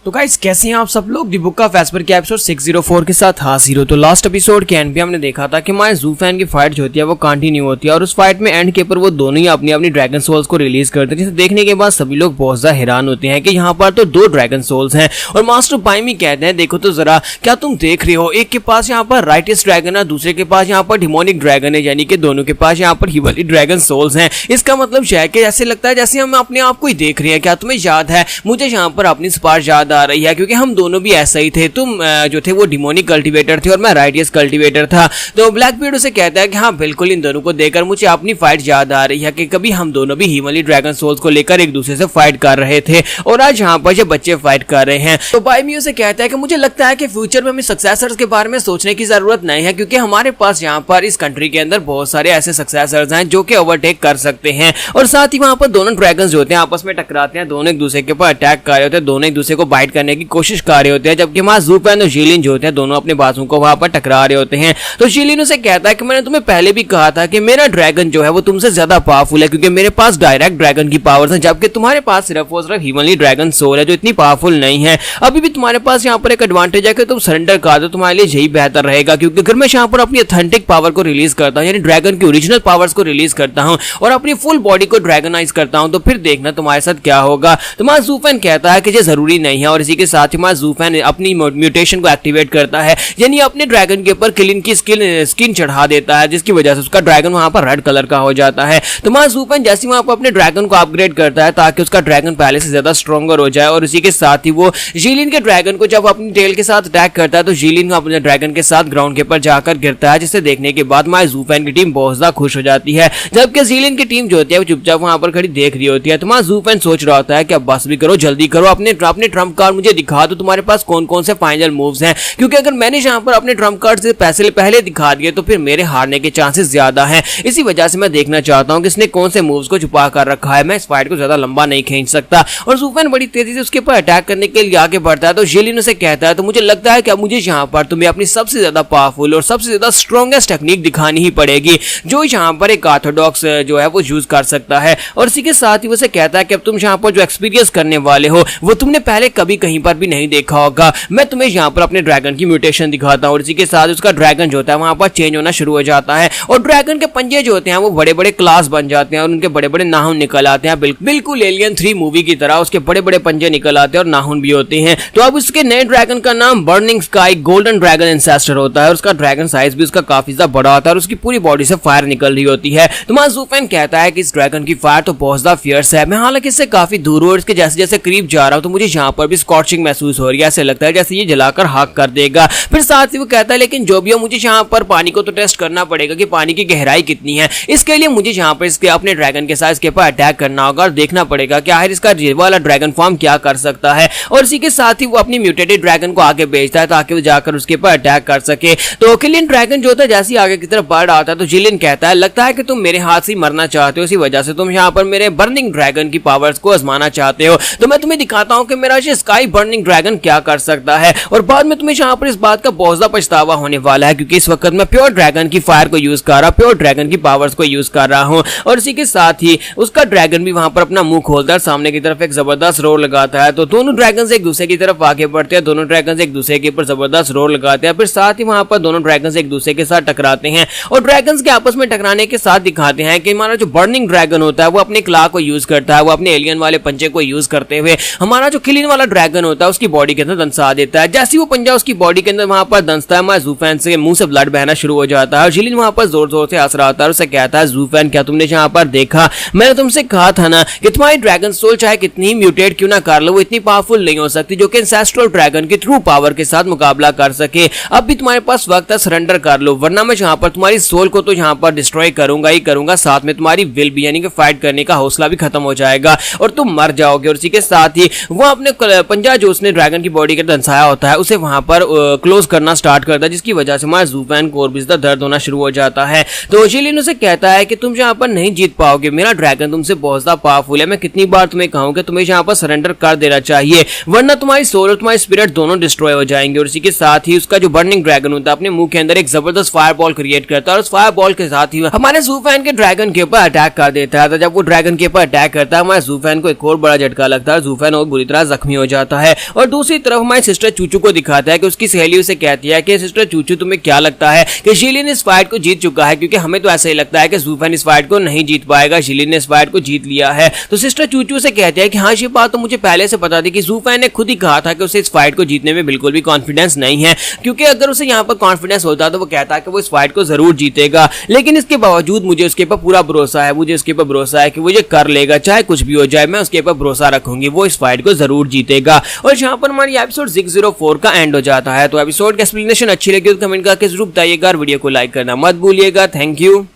तो गाइस कैसे हैं आप सब लोग। दी बुक ऑफ एस्पर के एपिसोड 604 के साथ हाजिर हो। तो लास्ट एपिसोड के एंड पे हमने देखा था कि हमारे ज़ूफेन की फाइट जो होती है वो कंटिन्यू होती है और उस फाइट में एंड के ऊपर वो दोनों ही अपनी अपनी ड्रैगन सोल्स को रिलीज करते हैं, जिसे देखने के बाद सभी लोग बहुत ज्यादा हैरान होते हैं कि यहाँ पर तो 2 ड्रैगन सोल्स हैं। और मास्टर पाइमी कहते हैं देखो तो जरा, क्या तुम देख रहे हो, एक के पास यहाँ पर राइटिस ड्रैगन है, दूसरे के पास यहाँ पर डिमोनिक ड्रैगन है, यानी कि दोनों के पास यहाँ पर हिवली ड्रैगन सोल्स हैं। इसका मतलब है कि ऐसे लगता है जैसे हम अपने आप को ही देख रहे हैं। क्या तुम्हें याद है, मुझे यहाँ पर अपनी स्पार्श याद आ रही है क्योंकि हम दोनों भी ऐसा ही थे। तुम जो थे वो डिमोनिक कल्टीवेटर थे और मैं राइटियस कल्टीवेटर था। तो ब्लैकबीर्ड उसे कहता है कि हाँ बिल्कुल, इन दोनों को देखकर मुझे अपनी फाइट याद आ रही है कि कभी हम दोनों भी हिमली ड्रैगन सोल्स को लेकर एक दूसरे से फाइट कर रहे थे और आज यहाँ पर ये बच्चे फाइट कर रहे हैं। तो पाइमी उसे कहता है कि मुझे लगता है कि फ्यूचर में हमें सक्सेसर्स के बारे में सोचने की जरूरत नहीं है क्योंकि हमारे पास यहाँ पर इस कंट्री के अंदर बहुत सारे ऐसे सक्सेसर्स हैं जो कि ओवरटेक कर सकते हैं। और साथ ही वहाँ पर दोनों ड्रैगन्स जो होते हैं आपस में टकराते हैं, दोनों एक दूसरे के ऊपर अटैक कर रहे होते हैं, दोनों एक दूसरे को बाइट करने की कोशिश कर रहे होते हैं, जबकि वहाँ ज़ूफेन और ज़ीलिन जो होते हैं दोनों अपने बाजू को वहाँ पर टकरा रहे होते हैं। तो ज़ीलिन उसे कहता है कि मैंने तुम्हें पहले भी कहा था कि मेरा ड्रैगन जो है वो तुमसे ज्यादा पावरफुल है क्योंकि मेरे पास डायरेक्ट ड्रैगन की पावर्स हैं, जबकि तुम्हारे पास सिर्फ और सिर्फ हिमली ड्रैगन सोल है जो इतनी पावरफुल नहीं है। अभी भी तुम्हारे पास यहाँ पर एक एडवांटेज है कि तुम सरेंडर कर दो, तुम्हारे लिए यही बेहतर रहेगा क्योंकि अगर मैं यहाँ पर अपनी ऑथेंटिक पावर को रिलीज करता हूँ, यानी ड्रैगन की ओरिजिनल पावर्स को रिलीज करता हूँ और अपनी फुल बॉडी को ड्रैगनाइज करता हूँ, तो फिर देखना तुम्हारे साथ क्या होगा। तुम्हारा ज़ूफेन कहता है कि ये जरूरी नहीं है और इसी के साथ ही ज़ूफेन अपनी म्यूटेशन को एक्टिवेट करता है, यानी अपने ड्रैगन के ऊपर किलिन की स्किन चढ़ा देता है, जिसकी वजह से उसका ड्रैगन वहां पर रेड कलर का हो जाता है। तो ज़ूफेन जैसे वहां पर अपने ड्रैगन को अपग्रेड करता है ताकि उसका ड्रैगन पहले से ज्यादा स्ट्रॉन्गर हो जाए। और इसी के साथ ही वो ज़ीलिन के ड्रैगन को जब अपनी टेल के साथ अटैक करता है तो ज़ीलिन अपने ड्रैगन के साथ ग्राउंड के ऊपर जाकर गिरता है, जिसे देखने के बाद ज़ूफेन की टीम बहुत ज्यादा खुश हो जाती है, जबकि ज़ीलिन की टीम जो होती है वो चुपचाप वहां पर खड़ी देख रही होती है। तो ज़ूफेन सोच रहा होता है कि अब बस भी करो, जल्दी करो, अपने ट्रम्प कार्ड मुझे दिखा दो, तुम्हारे पास कौन कौन से फाइनल मूव्स हैं, क्योंकि अगर मैंने यहाँ पर अपने ट्रम्प कार्ड से पैसे पहले दिखा दिए तो फिर मेरे हारने के चांसेस ज्यादा हैं। इसी वजह से मैं देखना चाहता हूँ कि इसने कौन से मूव्स को छुपा कर रखा है, मैं इस फाइट को ज्यादा लंबा नहीं खींच सकता। और ज़ूफेन बड़ी तेजी से उसके ऊपर अटैक करने के लिए आगे बढ़ता है। तो ज़ीलिन उसे कहता है तो मुझे लगता है कि अब मुझे यहाँ पर तुम्हें अपनी सबसे ज्यादा पावरफुल और सबसे ज्यादा स्ट्रॉन्गेस्ट टेक्निक दिखानी ही पड़ेगी जो यहाँ पर एक ऑर्थोडॉक्स जो है वो यूज कर सकता है। और इसी के साथ ही उसे कहता है कि अब तुम यहाँ पर जो एक्सपीरियंस करने वाले हो वो तुमने पहले कभी कहीं पर भी नहीं देखा होगा। मैं तुम्हें यहाँ पर अपने ड्रैगन की म्यूटेशन दिखाता हूँ और इसी के साथ उसका ड्रैगन जो होता है वहां पर चेंज होना शुरू हो जाता है और ड्रैगन के पंजे जो होते हैं वो बड़े बड़े क्लास बन जाते हैं और उनके बड़े बड़े नाखून निकल आते हैं, बिल्कुल एलियन 3 मूवी की तरह उसके बड़े बड़े पंजे निकल आते हैं और नाखून भी होते हैं। तो अब उसके नए ड्रैगन का नाम burning sky golden dragon ancestor होता है और उसका ड्रैगन साइज भी उसका काफी ज्यादा बड़ा होता है और उसकी पूरी बॉडी से फायर निकल रही होती है। तो ज़ूफेन कहता है कि इस ड्रैगन की फायर तो बहुत ज्यादा फियर्स है, मैं हालांकि इससे काफी दूर हूं और इसके जैसे जैसे करीब जा रहा हूं तो मुझे यहाँ पर भी स्कॉचिंग महसूस हो रही है, ऐसे लगता है जैसे ये जलाकर हाक कर देगा। फिर साथ ही वो कहता है लेकिन जो भी हो, मुझे यहाँ पर पानी को तो टेस्ट करना पड़ेगा कि पानी की गहराई कितनी है, इसके लिए मुझे यहाँ पर इसके अपने ड्रैगन के साथ इसके ऊपर अटैक करना होगा और देखना पड़ेगा कि आखिर इसका ये वाला ड्रैगन फॉर्म क्या कर सकता है। और इसी के साथ ही वो अपनी म्यूटेटेड ड्रैगन को आगे भेजता है ताकि वो जाकर उसके ऊपर अटैक कर सके। तो किलिन ड्रैगन जो होता है जैसे आगे की तरफ बढ़ आता है तो ज़ीलिन कहता है लगता है कि तुम मेरे हाथ से मरना चाहते हो, इसी वजह से तुम यहाँ पर मेरे बर्निंग ड्रैगन की पावर्स को आजमाना चाहते हो। तो मैं तुम्हें दिखाता हूँ कि मेरा ये स्काई बर्निंग ड्रैगन क्या कर सकता है और बाद में तुम्हें यहाँ पर इस बात का बहुत ज्यादा पछतावा होने वाला है क्योंकि इस वक्त मैं प्योर ड्रैगन की फायर को यूज कर रहा, प्योर ड्रैगन की पावर्स को यूज कर रहा हूँ। और इसी के साथ ही उसका ड्रैगन भी वहां पर अपना मुंह खोलता है, सामने की तरफ एक जबरदस्त रोर लगाता है। तो दोनों ड्रैगन एक दूसरे की तरफ आगे बढ़ते हैं, दोनों ड्रैगन एक दूसरे के ऊपर जबरदस्त रोर लगाते हैं। फिर साथ ही वहां पर दोनों ड्रैगन एक दूसरे के साथ टकराते हैं और ड्रैगन के आपस में टकराने के साथ दिखाते हैं कि हमारा जो बर्निंग ड्रैगन होता है वो अपने क्ला को यूज करता है, वो अपने एलियन वाले पंजे को यूज करते हुए हमारा जो किलिन वाला ड्रैगन होता है उसकी बॉडी के अंदर दंसा देता है। जैसे वो पंजा उसकी बॉडी के अंदर वहां पर दंसता है, ज़ूफेन से मुंह से ब्लड बहना शुरू हो जाता है और ज़ीलिन वहां पर जोर जोर से हंस रहा होता है और उसे कहता है ज़ूफेन क्या तुमने यहाँ पर देखा, मैंने तुमसे कहा था ना कि तुम्हारी ड्रैगन सोल चाहे कितनी ही म्यूटेट क्यों ना कर लो वो इतनी पावरफुल नहीं हो सकती जो कि एंसेस्ट्रल ड्रैगन की ट्रू पावर के साथ मुकाबला कर सके। अब भी तुम्हारे पास वक्त है, सरेंडर कर लो वरना मैं यहाँ पर तुम्हारी सोल को तो यहाँ पर डिस्ट्रॉय करूंगा ही करूंगा, साथ में तुम्हारी विल भी यानी कि फाइट करने का हौसला भी खत्म हो जाएगा और तुम मर जाओगे। और इसी के साथ ही वो अपने पंजा जो उसने ड्रैगन की बॉडी के दंसाया होता है उसे वहां पर क्लोज करना स्टार्ट करता है, जिसकी वजह से हमारे ज़ूफेन को और भी ज्यादा दर्द होना शुरू हो जाता है। तो ज़ीलिन उसे कहता है कि तुम यहाँ पर नहीं जीत पाओगे, मेरा ड्रैगन तुमसे बहुत ज्यादा पावरफुल है, मैं कितनी बार तुम्हें कहूं कि तुम्हें यहाँ पर सरेंडर कर देना चाहिए वरना तुम्हारी सोल और तुम्हारी स्पिरिट दोनों डिस्ट्रॉय हो जाएंगे। और इसी के साथ ही उसका जो बर्निंग ड्रैगन होता है अपने मुंह के अंदर एक जबरदस्त फायर बॉल क्रिएट करता है और उस फायर बॉल के साथ ही हमारे ज़ूफेन के ड्रैगन के ऊपर अटैक कर देता है। तो जब वो ड्रैगन के ऊपर अटैक करता है हमारे ज़ूफेन को एक और बड़ा झटका लगता है, ज़ूफेन और बुरी तरह जख्मी हो जाता है। और दूसरी तरफ हमारी सिस्टर चूचू को दिखाता है कि उसकी सहेली उसे कहती है कि सिस्टर चूचू तुम्हें क्या लगता है कि शिलिन इस फाइट को जीत चुका है, क्योंकि हमें तो ऐसा ही लगता है कि ज़ू फैन इस फाइट को नहीं जीत पाएगा, शिलिन ने इस फाइट को जीत लिया है। तो सिस्टर चूचू से कहती है कि हाँ ये बात तो मुझे पहले से पता थी कि ज़ू फैन ने खुद ही कहा था कि उसे इस फाइट को जीतने में बिल्कुल भी कॉन्फिडेंस नहीं है, क्योंकि अगर उसे यहाँ पर कॉन्फिडेंस होता तो वो कहता है कि वो इस फाइट को जरूर जीतेगा। लेकिन इसके बावजूद मुझे उसके ऊपर पूरा भरोसा है, मुझे उसके ऊपर भरोसा है कि वो ये कर लेगा, चाहे कुछ भी हो जाए मैं उसके ऊपर भरोसा रखूंगी, वो इस फाइट को जरूर जीतेगा। और यहाँ पर हमारी एपिसोड 604 का एंड हो जाता है। तो एपिसोड की एक्सप्लेनेशन अच्छी लगी तो कमेंट करके जरूर बताइएगा, वीडियो को लाइक करना मत भूलिएगा। Thank you.